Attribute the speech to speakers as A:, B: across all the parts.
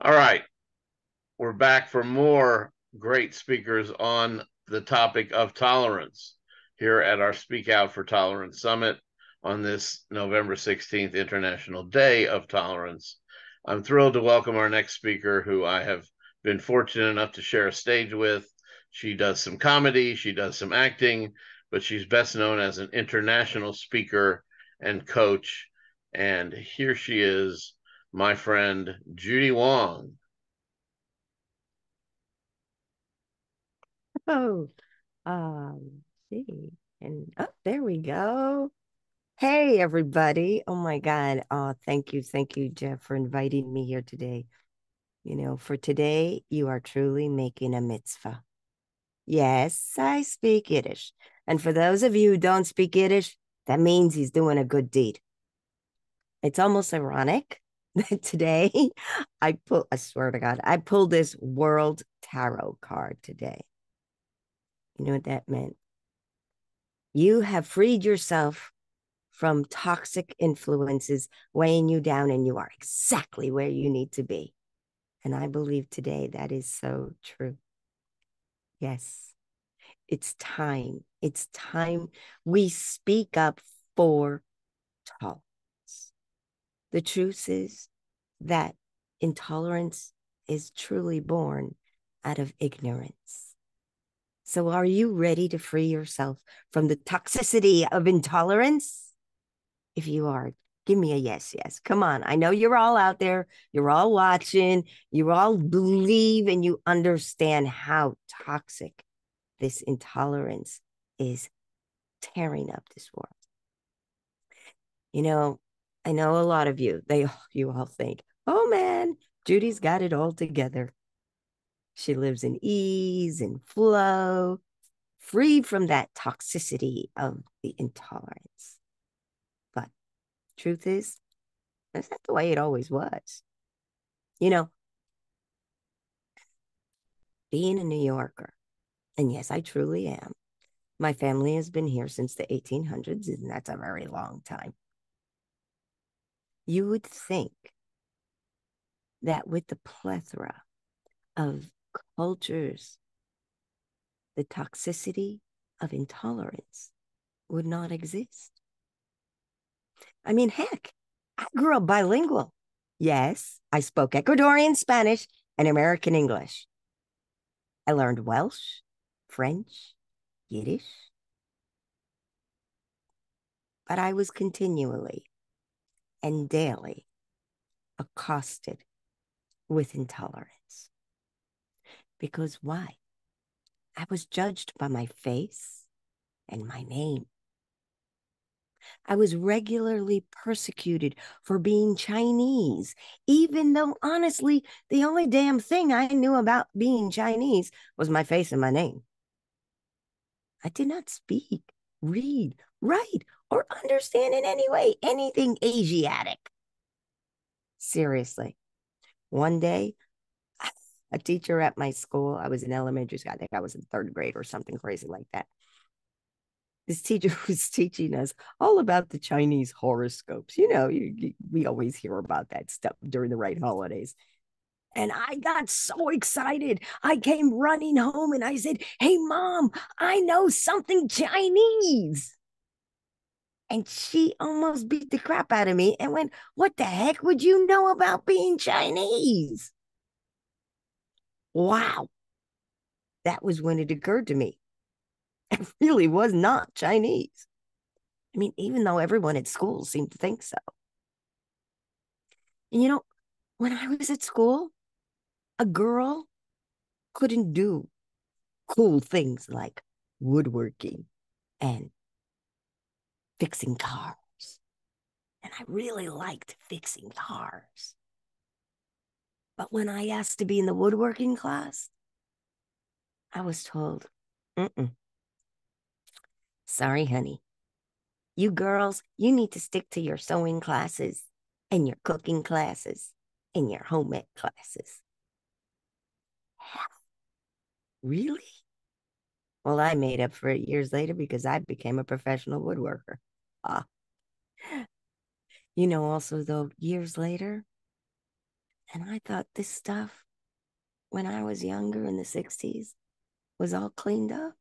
A: All right, we're back for more great speakers on the topic of tolerance here at our Speak Out for Tolerance Summit on this November 16th International Day of Tolerance. I'm thrilled to welcome our next speaker, who I have been fortunate enough to share a stage with. She does some comedy, she does some acting, but she's best known as an international speaker and coach. And here she is, my friend Judy Wong.
B: Oh, see, and oh, there we go. Hey, everybody. Oh my God. Oh, thank you, Jeff, for inviting me here today. For today, you are truly making a mitzvah. Yes, I speak Yiddish. And for those of you who don't speak Yiddish, that means he's doing a good deed. It's almost ironic that today I swear to God, I pulled this world tarot card today. You know what that meant? You have freed yourself from toxic influences weighing you down, and you are exactly where you need to be. And I believe today that is so true. Yes, it's time. It's time we speak up for tolerance. The truth is that intolerance is truly born out of ignorance. So, are you ready to free yourself from the toxicity of intolerance? If you are, give me a yes, yes. Come on. I know you're all out there. You're all watching. You all believe and you understand how toxic this intolerance is tearing up this world. You know, I know a lot of you all think, oh man, Judy's got it all together. She lives in ease and flow, free from that toxicity of the intolerance. But truth is, that's not the way it always was. You know, being a New Yorker, and yes, I truly am. My family has been here since the 1800s, and that's a very long time. You would think that with the plethora of cultures, the toxicity of intolerance would not exist. I mean, heck, I grew up bilingual. Yes, I spoke Ecuadorian Spanish and American English. I learned Welsh, French, Yiddish, but I was continually and daily accosted with intolerance. Because why? I was judged by my face and my name. I was regularly persecuted for being Chinese, even though honestly, the only damn thing I knew about being Chinese was my face and my name. I did not speak, read, write, or understand in any way anything Asiatic. Seriously. One day, a teacher at my school, I was in elementary school, I think I was in third grade or something crazy like that. This teacher was teaching us all about the Chinese horoscopes. We always hear about that stuff during the right holidays. And I got so excited. I came running home and I said, "Hey, mom, I know something Chinese." And she almost beat the crap out of me and went, "What the heck would you know about being Chinese?" Wow. That was when it occurred to me. I really was not Chinese. I mean, even though everyone at school seemed to think so. And when I was at school, a girl couldn't do cool things like woodworking and fixing cars. And I really liked fixing cars. But when I asked to be in the woodworking class, I was told, mm-mm, sorry, honey. You girls, you need to stick to your sewing classes and your cooking classes and your home ec classes. Really? Well, I made up for it years later because I became a professional woodworker. Ah, also, though, years later, And I thought this stuff, when I was younger in the 60s, was all cleaned up.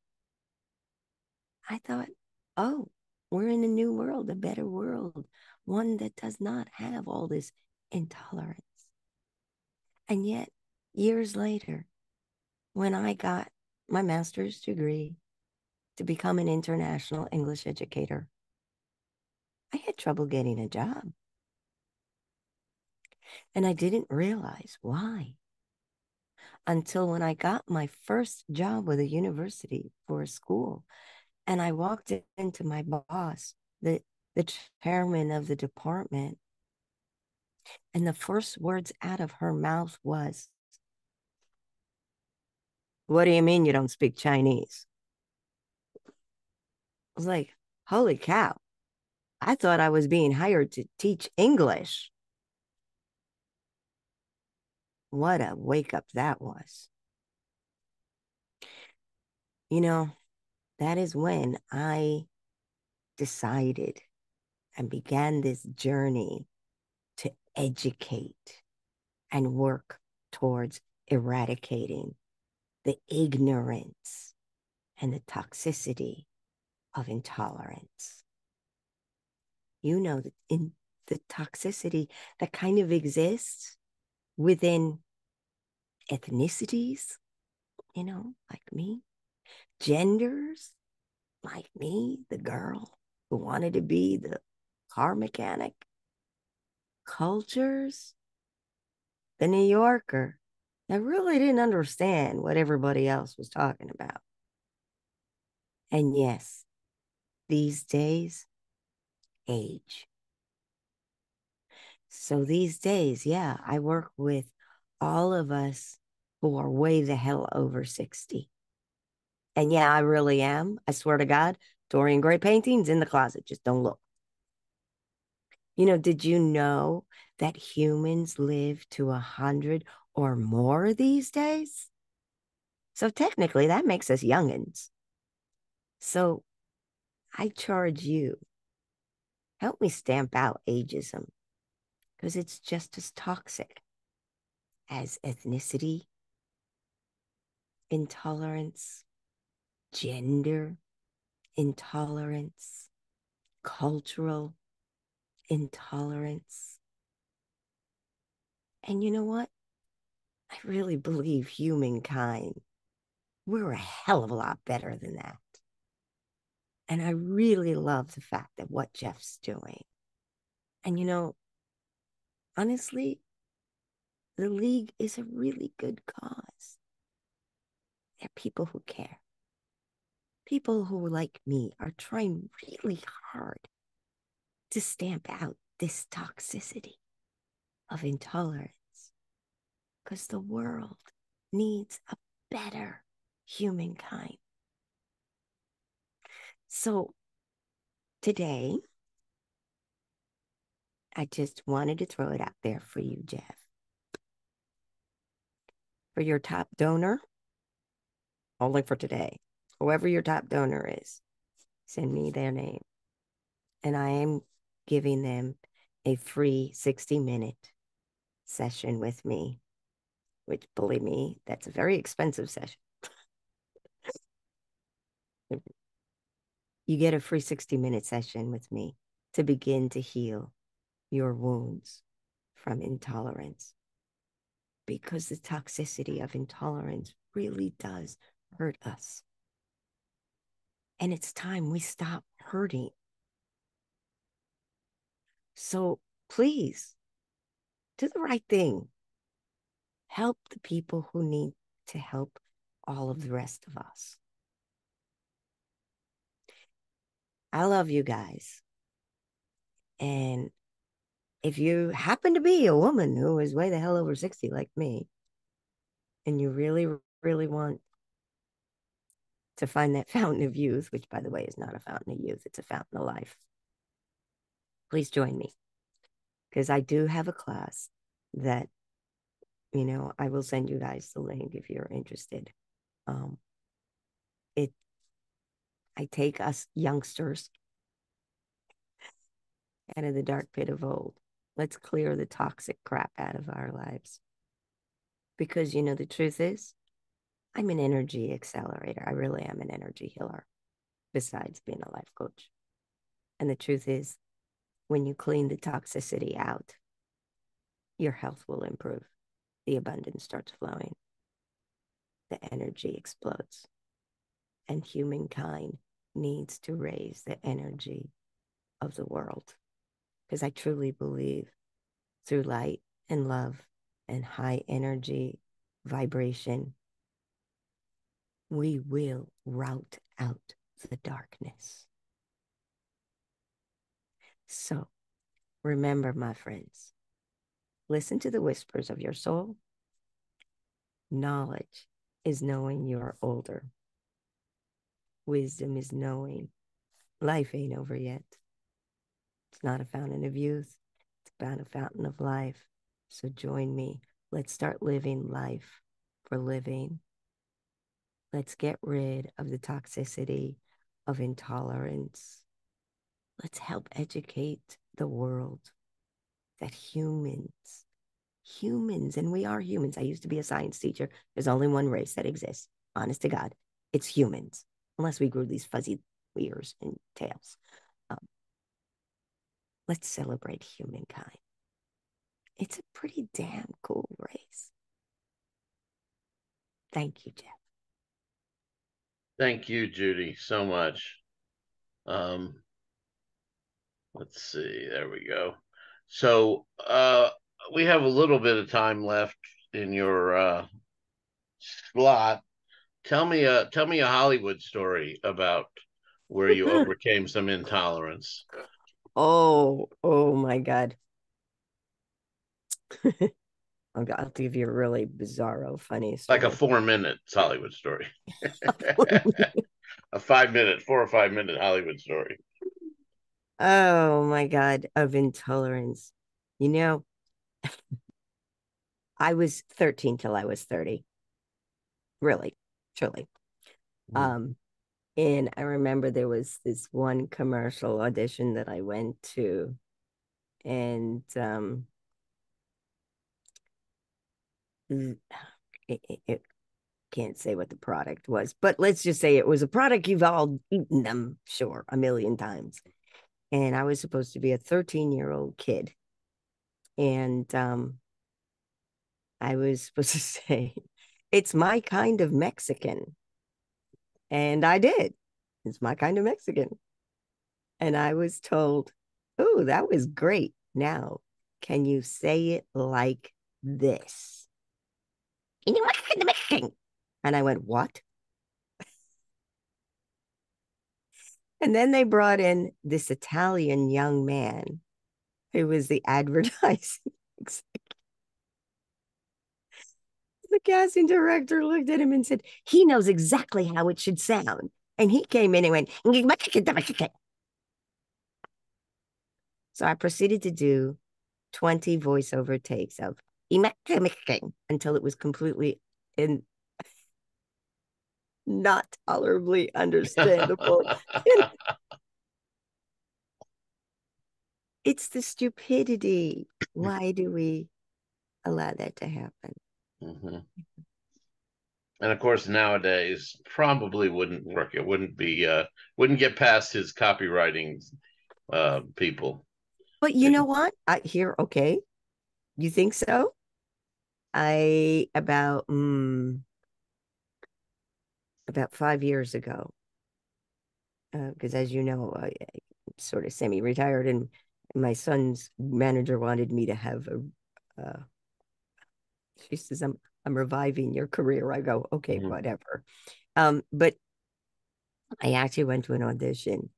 B: I thought, oh, we're in a new world, a better world, one that does not have all this intolerance. And yet, years later, when I got my master's degree to become an international English educator, I had trouble getting a job. And I didn't realize why until when I got my first job with a university for a school. And I walked into my boss, the chairman of the department, and the first words out of her mouth was, "What do you mean you don't speak Chinese?" I was like, holy cow. I thought I was being hired to teach English. What a wake up that was. You know, that is when I decided and began this journey to educate and work towards eradicating the ignorance and the toxicity of intolerance. You know, in the toxicity that kind of exists within ethnicities, like me, genders, like me, the girl who wanted to be the car mechanic, cultures, the New Yorker that really didn't understand what everybody else was talking about. And yes, these days, age. So these days, yeah, I work with all of us who are way the hell over 60. And yeah, I really am. I swear to God, Dorian Gray paintings in the closet. Just don't look. Did you know that humans live to 100 or more these days? So technically, that makes us youngins. So I charge you, help me stamp out ageism because it's just as toxic as ethnicity, intolerance, gender intolerance, cultural intolerance. And you know what? I really believe humankind, we're a hell of a lot better than that. And I really love the fact that what Jeff's doing. And honestly, the league is a really good cause. There are people who care. People who, like me, are trying really hard to stamp out this toxicity of intolerance because the world needs a better humankind. So today, I just wanted to throw it out there for you, Jeff. For your top donor, only for today, whoever your top donor is, send me their name. And I am giving them a free 60-minute session with me, which, believe me, that's a very expensive session. You get a free 60-minute session with me to begin to heal your wounds from intolerance, because the toxicity of intolerance really does hurt us. And it's time we stop hurting. So please do the right thing. Help the people who need to help all of the rest of us. I love you guys. And if you happen to be a woman who is way the hell over 60 like me, and you really, really want to find that fountain of youth, which, by the way, is not a fountain of youth, it's a fountain of life, please join me. Because I do have a class that, I will send you guys the link if you're interested. Um, it I take us youngsters out of the dark pit of old Let's clear the toxic crap out of our lives. Because, the truth is, I'm an energy accelerator. I really am an energy healer, besides being a life coach. And the truth is, when you clean the toxicity out, your health will improve. The abundance starts flowing, the energy explodes, and humankind needs to raise the energy of the world. Because I truly believe through light and love and high energy vibration, we will rout out the darkness. So remember, my friends, listen to the whispers of your soul. Knowledge is knowing you're older. Wisdom is knowing life ain't over yet. It's not a fountain of youth. It's about a fountain of life. So join me. Let's start living life for living. Let's get rid of the toxicity of intolerance. Let's help educate the world that humans, and we are humans. I used to be a science teacher. There's only one race that exists. Honest to God, it's humans, unless we grew these fuzzy ears and tails. Um, let's celebrate humankind. It's a pretty damn cool race. Thank you, Jeff.
A: Thank you, Judy, so much. Um, let's see. There we go. So we have a little bit of time left in your slot. Tell me a Hollywood story about where you overcame some intolerance.
B: Oh my God. I'll have to give you a really bizarro, funny
A: Like a
B: story.
A: 4 minute Hollywood story. A 5 minute, 4 or 5 minute Hollywood story.
B: Oh my God, of intolerance. You know, I was 13 till I was 30. Really, truly.
A: Mhm.
B: Um, and I remember there was this one commercial audition that I went to, and it can't say what the product was, but let's just say it was a product you've all eaten, I'm sure, a million times. And I was supposed to be a 13-year-old kid. And I was supposed to say, it's my kind of Mexican. And I did. It's my kind of Mexican. And I was told, oh, that was great. Now, can you say it like this? And I went, what? And then they brought in this Italian young man who was the advertising executive. The casting director looked at him and said, he knows exactly how it should sound. And he came in and went, so I proceeded to do 20 voiceover takes of until it was completely and not tolerably understandable. And it's the stupidity. Why do we allow that to happen?
A: Mhm. And of course, nowadays probably wouldn't work. It wouldn't get past his copywriting people.
B: But you know what? Okay. You think so? I about 5 years ago, because as you know, I'm sort of semi-retired, and my son's manager wanted me to have a. She says, I'm reviving your career. I go, okay,
A: Mhm.
B: whatever. But I actually went to an audition,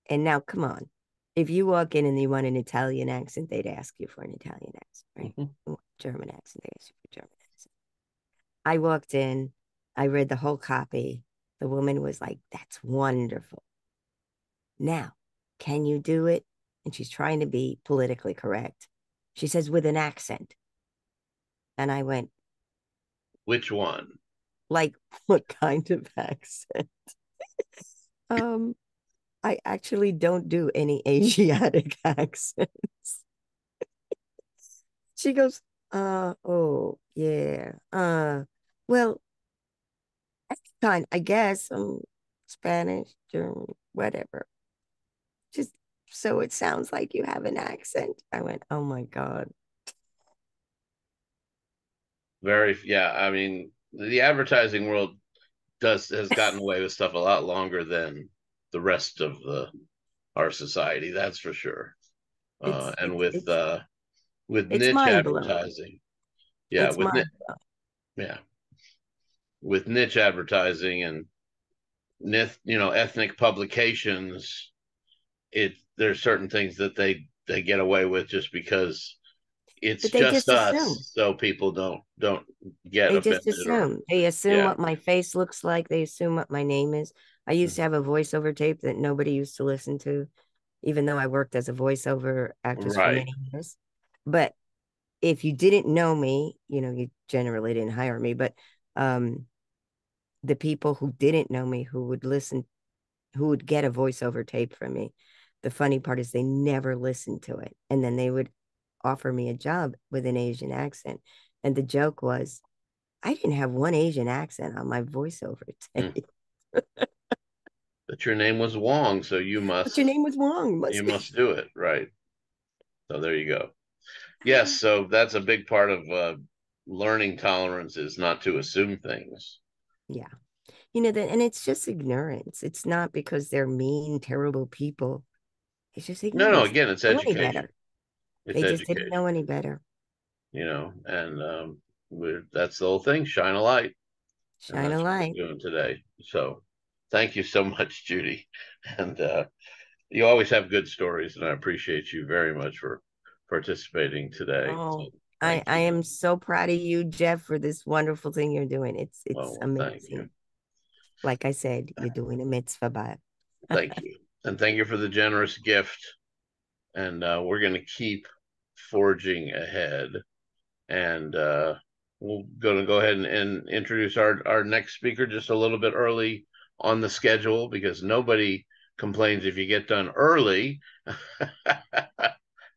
B: and now come on, if you walk in and you want an Italian accent, they'd ask you for an Italian accent, right?
A: Mhm.
B: German accent, they ask you for German accent. I walked in, I read the whole copy. The woman was like, that's wonderful. Now, can you do it? And she's trying to be politically correct. She says, with an accent. And I went,
A: Which one?
B: like, what kind of accent? Um, I actually don't do any Asiatic accents. She goes, oh, yeah. Well, kind, I guess, Spanish, German, whatever. Just so it sounds like you have an accent. I went, oh my God.
A: Very, yeah. I mean, the advertising world does has gotten away with stuff a lot longer than the rest of the our society. That's for sure.
B: It's
A: And
B: it's it's
A: with
B: it's
A: niche
B: mind blowing.
A: advertising, yeah,
B: It's mind blowing.
A: yeah, with niche advertising and ethnic publications, there's certain things that they get away with just because it's
B: But they
A: just
B: just assume.
A: us, so people don't get
B: They just
A: offended or
B: assume. They assume
A: yeah,
B: what my face looks like. They assume what my name is. I used to have a voiceover tape that nobody used to listen to, even though I worked as a voiceover actress for
A: right.
B: many years. But if you didn't know me, you generally didn't hire me. But um, the people who didn't know me, who would listen, who would get a voiceover tape from me, the funny part is they never listened to it. And then they would offer me a job with an Asian accent. And the joke was, I didn't have one Asian accent on my voiceover
A: Mm.
B: tape.
A: But your name was Wong, so
B: But your name was Wong,
A: you
B: must be.
A: must do it right. So there you go. Yes, so that's a big part of learning tolerance is not to assume things.
B: Yeah. That, and it's just ignorance. It's not because they're mean, terrible people. It's just
A: No, no,
B: ignorance. They
A: again, it's
B: didn't know any
A: education.
B: better.
A: It's
B: They just didn't know
A: education,
B: any better.
A: and that's the whole thing. Shine a light, and
B: Shine a
A: that's what
B: light.
A: we're doing today. So, thank you so much, Judy, and you always have good stories, and I appreciate you very much for participating today. So,
B: Oh, I
A: thank
B: I
A: you.
B: am so proud of you, Jeff, for this wonderful thing you're doing. It's
A: Well, thank you,
B: amazing. Like I said, you're doing a mitzvah, but
A: thank you, and thank you for the generous gift. And we're going to keep forging ahead. And we're going to go ahead and introduce our next speaker just a little bit early on the schedule because nobody complains if you get done early.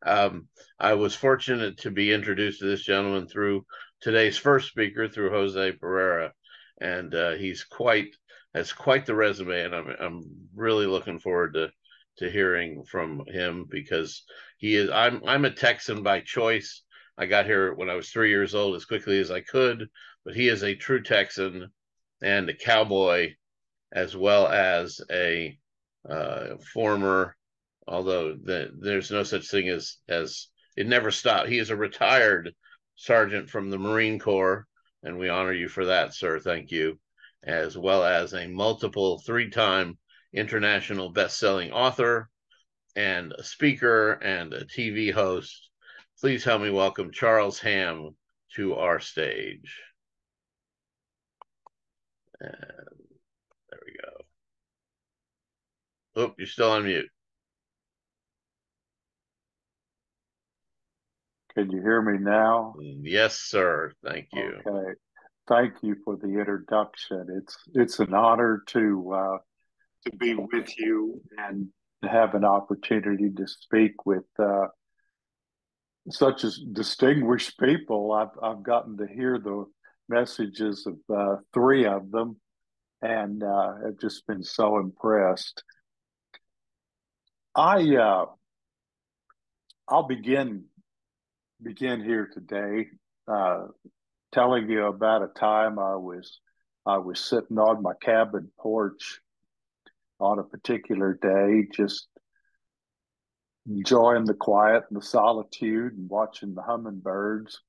A: um, I was fortunate to be introduced to this gentleman through today's first speaker, through Jose Pereira, and he's quite has quite the resume, and I'm really looking forward to hearing from him because he is I'm a Texan by choice. I got here when I was 3 years old as quickly as I could, but he is a true Texan and a cowboy as well as a former, although there's no such thing as it never stopped. He is a retired sergeant from the Marine Corps, and we honor you for that, sir. Thank you, as well as a multiple three-time international best-selling author and a speaker and a TV host. Please help me welcome Charles Hamm to our stage. And there we go. Oh, you're still on mute.
C: Can you hear me now?
A: Yes, sir. Thank you.
C: Okay. Thank you for the introduction. It's an honor to be with you and to have an opportunity to speak with such as distinguished people. I've gotten to hear the messages of three of them, and have just been so impressed. I I'll begin here today. Uh, Telling you about a time I was sitting on my cabin porch on a particular day, just enjoying the quiet and the solitude and watching the hummingbirds.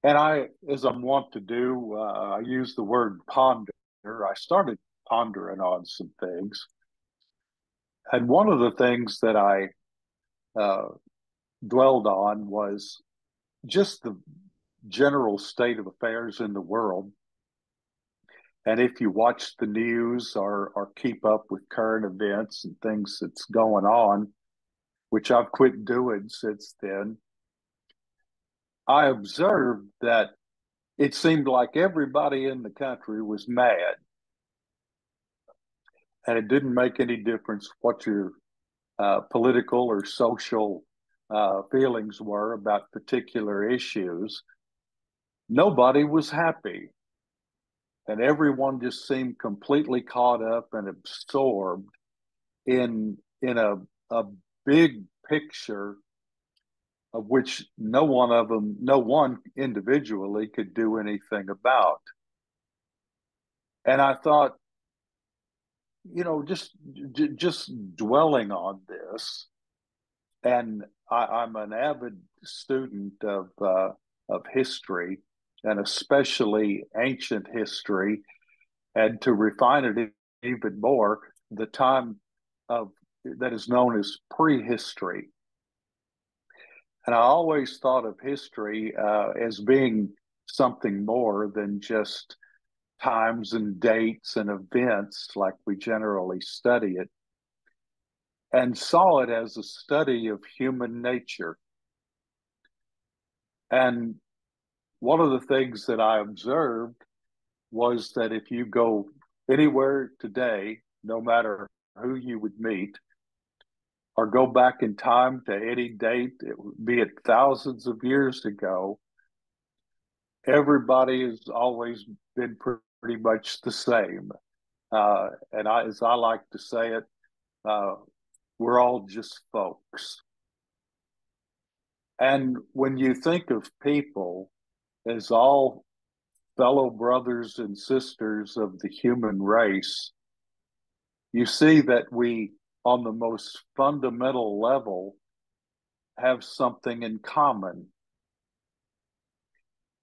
C: And as I'm wont to do, I use the word ponder. I started pondering on some things, and one of the things that I uh, dwelled on was just the general state of affairs in the world. And if you watch the news or keep up with current events and things that's going on, which I've quit doing since then, I observed that it seemed like everybody in the country was mad. And it didn't make any difference what your political or social feelings were about particular issues, nobody was happy. And everyone just seemed completely caught up and absorbed in a big picture of which no one individually could do anything about. And I thought, just dwelling on this, and I'm an avid student of history, and especially ancient history, and to refine it even more, the time of that is known as prehistory. And I always thought of history as being something more than just times and dates and events like we generally study it, and saw it as a study of human nature. And one of the things that I observed was that if you go anywhere today, no matter who you would meet, or go back in time to any date, be it thousands of years ago, everybody has always been pretty much the same. As I like to say it, we're all just folks. And when you think of people as all fellow brothers and sisters of the human race, you see that we, on the most fundamental level, have something in common,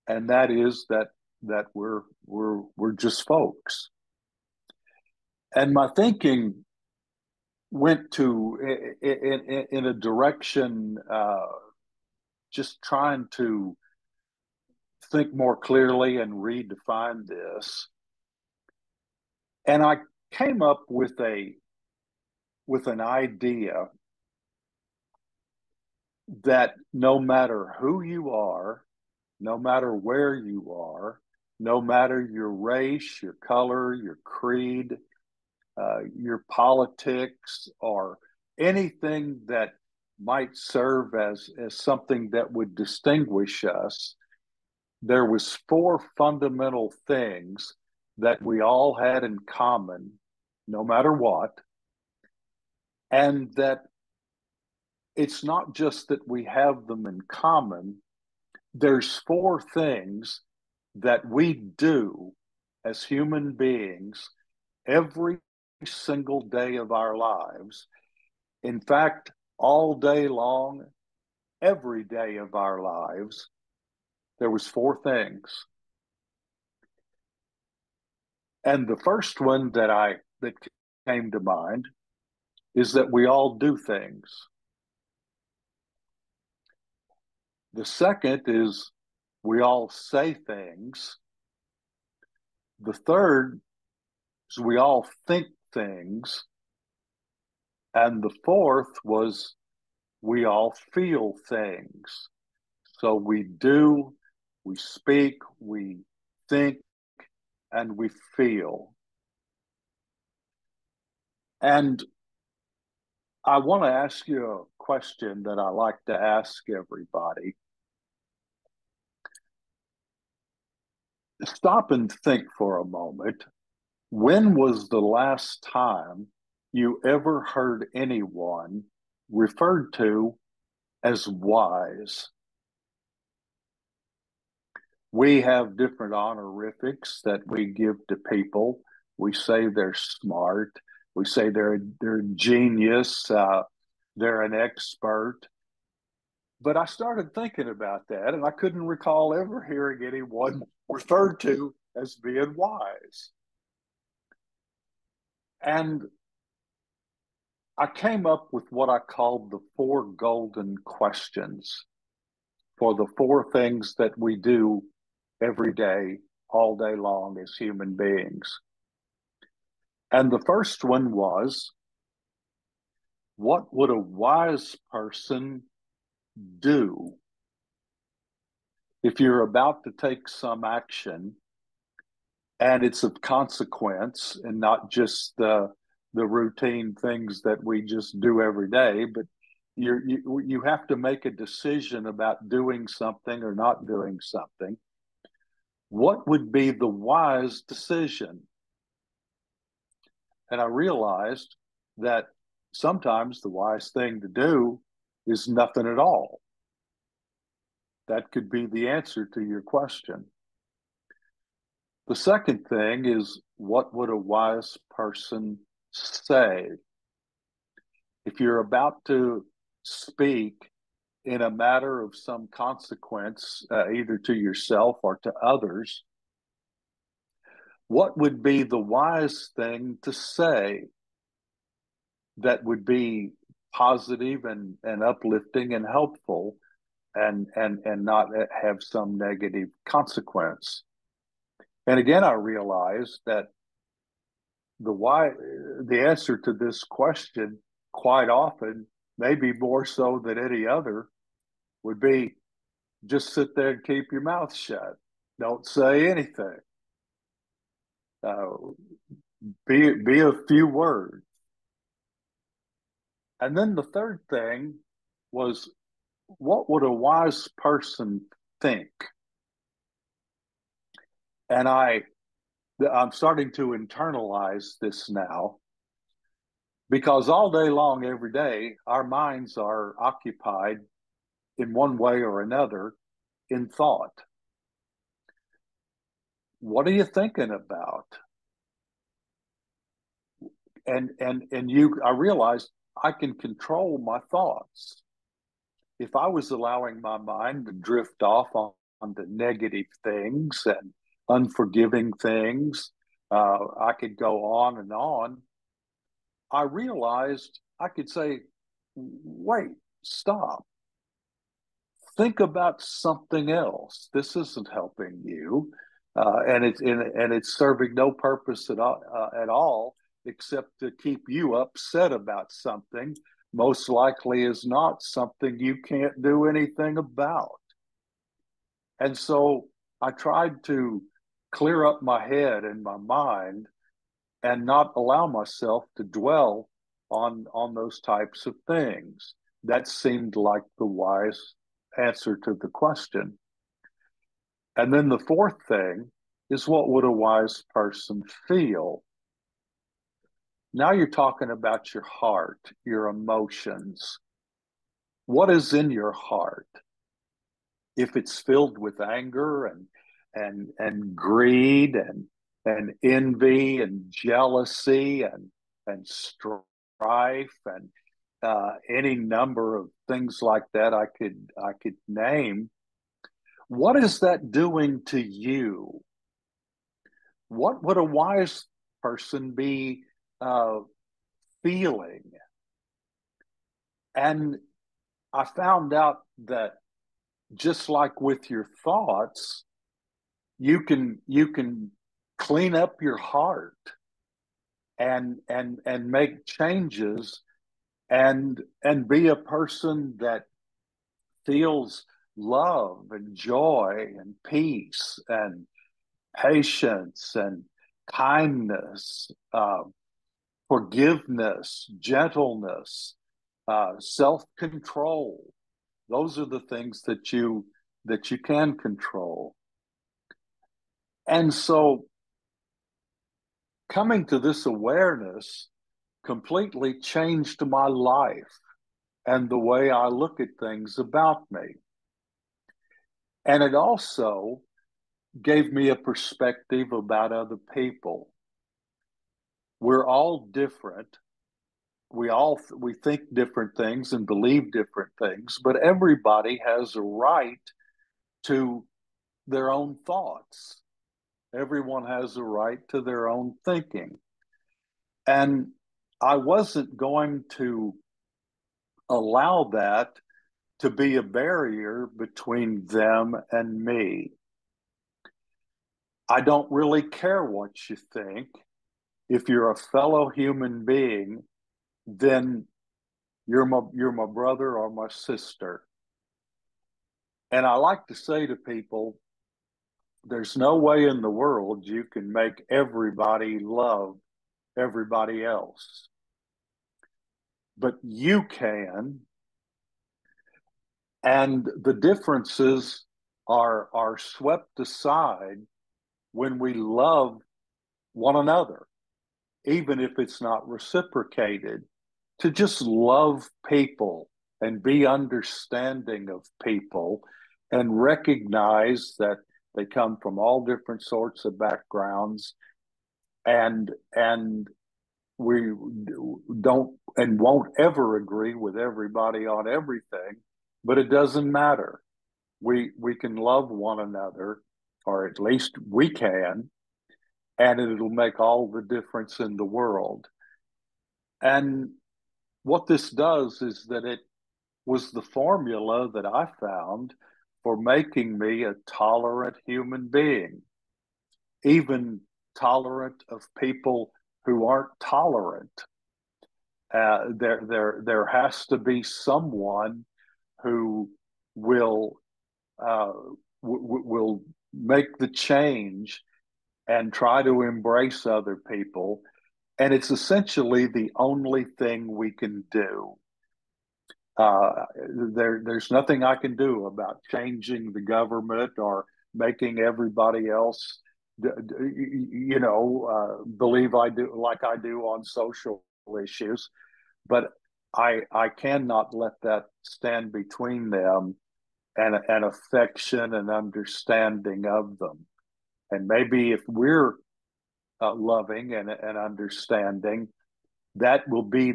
C: and that is that we're just folks. And my thinking went to in a direction, just trying to think more clearly and redefine this. And I came up with an idea that no matter who you are, no matter where you are, no matter your race, your color, your creed, your politics, or anything that might serve as something that would distinguish us, there was four fundamental things that we all had in common, no matter what, and that it's not just that we have them in common. There's four things that we do as human beings every single day of our lives. In fact, all day long, every day of our lives, there was four things. And the first one that came to mind is that we all do things. The second is we all say things. The third is we all think things. And the fourth was we all feel things. So we do, we speak, we think, and we feel. And I want to ask you a question that I like to ask everybody. Stop and think for a moment. When was the last time you ever heard anyone referred to as wise? We have different honorifics that we give to people. We say they're smart. We say they're a genius. They're an expert. But I started thinking about that, and I couldn't recall ever hearing anyone referred to as being wise. And I came up with what I called the four golden questions for the four things that we do every day, all day long as human beings. And the first one was, what would a wise person do if you're about to take some action and it's of consequence and not just the routine things that we just do every day, but you have to make a decision about doing something or not doing something. What would be the wise decision? And I realized that sometimes the wise thing to do is nothing at all. That could be the answer to your question. The second thing is, what would a wise person say? If you're about to speak in a matter of some consequence, either to yourself or to others, what would be the wise thing to say that would be positive and uplifting and helpful, and not have some negative consequence? And again, I realized that the answer to this question, quite often, maybe more so than any other, would be just sit there and keep your mouth shut. Don't say anything. Uh, be a few words. And then the third thing was, what would a wise person think? And I'm starting to internalize this now, because all day long, every day, our minds are occupied in one way or another in thought. What are you thinking about? I realized I can control my thoughts. If I was allowing my mind to drift off on the negative things and unforgiving things, I could go on and on. I realized I could say, wait, stop. Think about something else. This isn't helping you, and it's serving no purpose at all, except to keep you upset about something. Most likely is not something you can't do anything about. And so I tried to clear up my head and my mind and not allow myself to dwell on those types of things. That seemed like the wise answer to the question. And then the fourth thing is, what would a wise person feel? Now you're talking about your heart, your emotions. What is in your heart? If it's filled with anger and greed and envy and jealousy and strife and any number of things like that I could name, what is that doing to you? What would a wise person be uh, feeling? And I found out that, just like with your thoughts, you can clean up your heart and make changes and be a person that feels love and joy and peace and patience and kindness, forgiveness, gentleness, self-control. Those are the things that you can control. And so coming to this awareness completely changed my life and the way I look at things about me. And it also gave me a perspective about other people. We're all different. We think different things and believe different things, but everybody has a right to their own thoughts. Everyone has a right to their own thinking. And I wasn't going to allow that to be a barrier between them and me. I don't really care what you think. If you're a fellow human being, then you're my brother or my sister. And I like to say to people, there's no way in the world you can make everybody love everybody else. But you can, And the differences are swept aside when we love one another, even if it's not reciprocated, to just love people and be understanding of people and recognize that they come from all different sorts of backgrounds, and we don't and won't ever agree with everybody on everything, but it doesn't matter. We can love one another, or at least we can, and it'll make all the difference in the world. And what this does is that it was the formula that I found for making me a tolerant human being, even tolerant of people who aren't tolerant. There has to be someone who will will make the change and try to embrace other people. And it's essentially the only thing we can do. There's nothing I can do about changing the government or making everybody else, believe I do like I do on social issues. But I cannot let that stand between them and an affection and understanding of them. And maybe if we're loving and understanding, that will be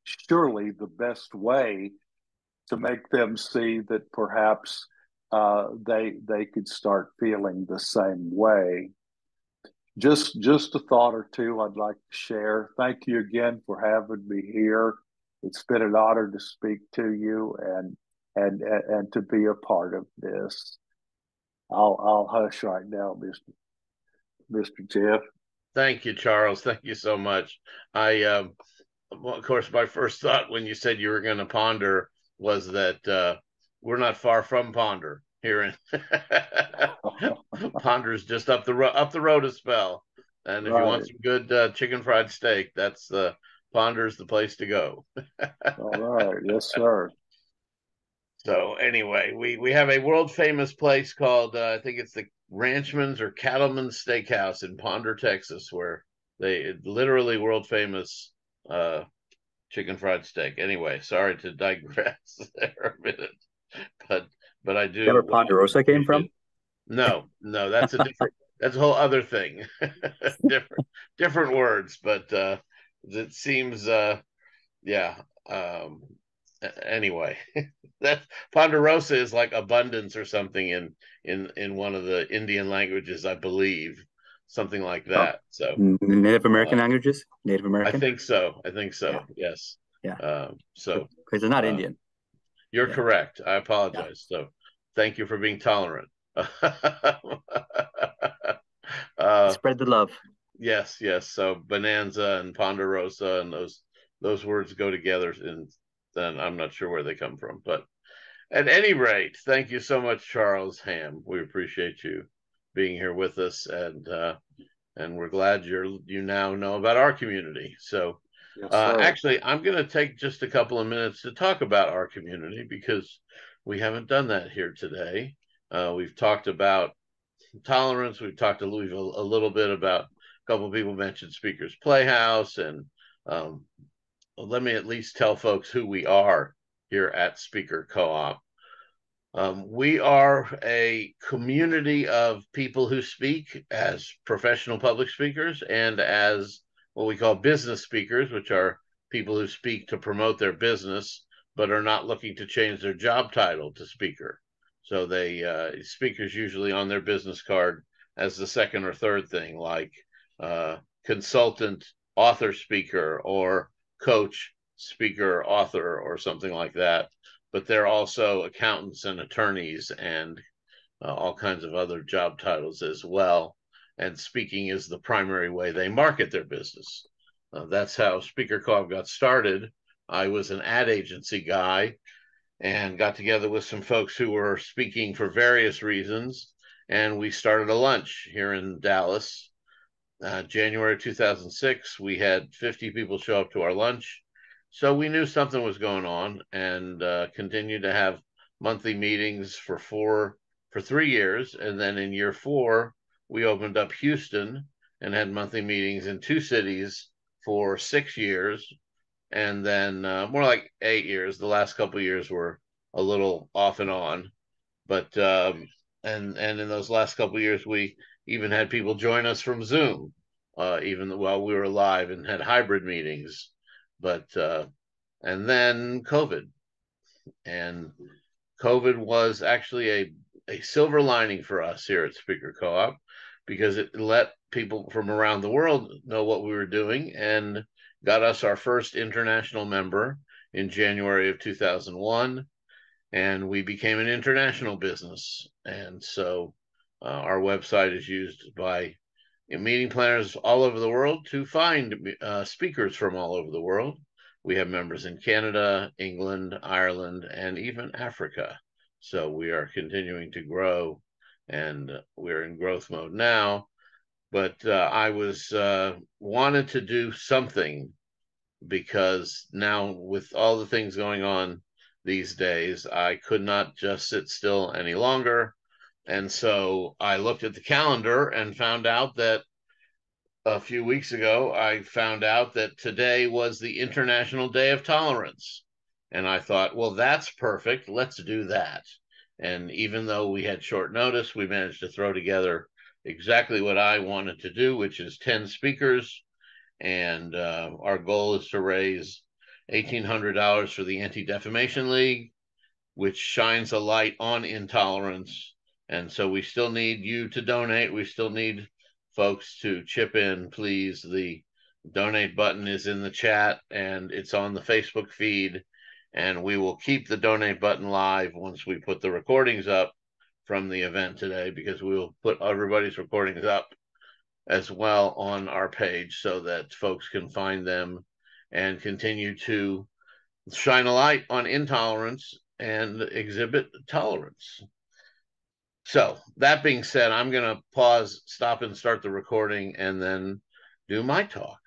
C: surely the best way to make them see that perhaps they could start feeling the same way. Just a thought or two I'd like to share. Thank you again for having me here. It's been an honor to speak to you and to be a part of this. I'll hush right now, Mr. Jeff.
A: Thank you, Charles. Thank you so much. Well, of course, my first thought when you said you were going to ponder was that we're not far from Ponder here in Ponder's just up the road a spell. And if you want
C: Right.
A: some good chicken fried steak, that's Ponder's the place to go.
C: All right. Yes, sir.
A: So anyway, we have a world famous place called I think it's the Ranchman's or Cattleman's Steakhouse in Ponder, Texas, where they literally world famous chicken fried steak. Anyway, sorry to digress there a minute, but I
D: Is that
A: do
D: where Ponderosa came from?
A: No, that's a whole other thing. different words, but it seems yeah. Anyway, that Ponderosa is like abundance or something in one of the Indian languages, I believe, something like
D: Oh,
A: that. So
D: Native American languages? Native American?
A: I think so.
D: Yeah.
A: Yes.
D: Yeah.
A: So
D: because it's not Indian.
A: You're
D: Yeah.
A: correct. I apologize. So thank you for being tolerant.
D: Spread the love.
A: Yes. So Bonanza and Ponderosa and those words go together, and then I'm not sure where they come from. But at any rate, thank you so much, Charles Hamm. We appreciate you being here with us, and we're glad you now know about our community. So
C: Yes, sir.
A: actually, I'm going to take just a couple of minutes to talk about our community because we haven't done that here today. We've talked about tolerance. We've talked a little bit about, a couple of people mentioned Speakers Playhouse, and let me at least tell folks who we are here at Speaker Co-op. We are a community of people who speak as professional public speakers and as what we call business speakers, which are people who speak to promote their business, but are not looking to change their job title to speaker. So speakers usually on their business card as the second or third thing, like consultant, author, speaker, or coach, speaker, author, or something like that. But they're also accountants and attorneys and all kinds of other job titles as well. And speaking is the primary way they market their business. That's how Speaker Co-op got started. I was an ad agency guy and got together with some folks who were speaking for various reasons. And we started a lunch here in Dallas. January 2006, we had 50 people show up to our lunch. So we knew something was going on and continued to have monthly meetings for 3 years. And then in year 4, we opened up Houston and had monthly meetings in 2 cities for 6 years. And then more like 8 years. The last couple of years were a little off and on. But and in those last couple of years, we even had people join us from Zoom, even while we were live, and had hybrid meetings. But and then COVID, and COVID was actually a silver lining for us here at Speaker Co-op, because it let people from around the world know what we were doing and got us our first international member in January of 2001. And we became an international business. And so our website is used by meeting planners all over the world to find speakers from all over the world. We have members in Canada, England, Ireland, and even Africa. So we are continuing to grow, and we're in growth mode now. But I was wanted to do something, because now with all the things going on these days, I could not just sit still any longer. And so I looked at the calendar and found out that a few weeks ago, I found out that today was the International Day of Tolerance. And I thought, well, that's perfect. Let's do that. And even though we had short notice, we managed to throw together exactly what I wanted to do, which is 10 speakers. And our goal is to raise $1,800 for the Anti-Defamation League, which shines a light on intolerance. And so we still need you to donate. We still need folks to chip in, please. The donate button is in the chat, and it's on the Facebook feed. And we will keep the donate button live once we put the recordings up from the event today, because we will put everybody's recordings up as well on our page so that folks can find them and continue to shine a light on intolerance and exhibit tolerance. So that being said, I'm going to pause, stop and start the recording, and then do my talk.